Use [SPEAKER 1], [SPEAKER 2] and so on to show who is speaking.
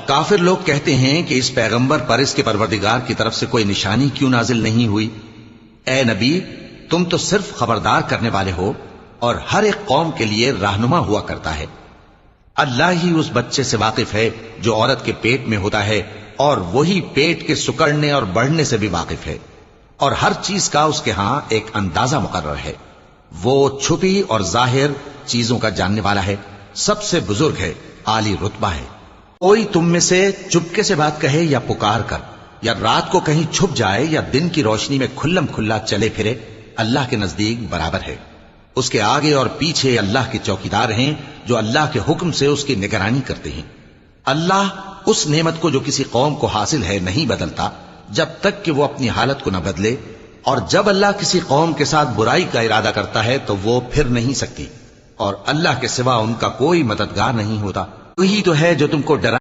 [SPEAKER 1] काफिर लोग कहते हैं कि इस पैगंबर पर इसके परवरदिगार की तरफ से कोई निशानी क्यों नाजिल नहीं हुई। ए नबी, तुम तो सिर्फ खबरदार करने वाले हो और हर एक कौम के लिए रहनुमा हुआ करता है। अल्लाह ही उस बच्चे से वाकिफ है जो औरत के पेट में होता है, और वही पेट के सुकड़ने और बढ़ने से भी वाकिफ है, और हर चीज का उसके यहां एक अंदाजा मुकर्रर है। वो छुपी और जाहिर चीजों का जानने वाला है, सबसे बुजुर्ग है, आली रुतबा है। कोई तुम में से चुपके से बात कहे या पुकार कर, या रात को कहीं छुप जाए या दिन की रोशनी में खुल्लम खुल्ला चले फिरे, अल्लाह के नजदीक बराबर है। उसके आगे और पीछे अल्लाह के चौकीदार हैं जो अल्लाह के हुक्म से उसकी निगरानी करते हैं। अल्लाह उस नेमत को जो किसी कौम को हासिल है नहीं बदलता जब तक कि वो अपनी हालत को न बदले, और जब अल्लाह किसी कौम के साथ बुराई का इरादा करता है तो वो फिर नहीं सकती, और अल्लाह के सिवा उनका कोई मददगार नहीं होता। वही तो है जो तुमको डरा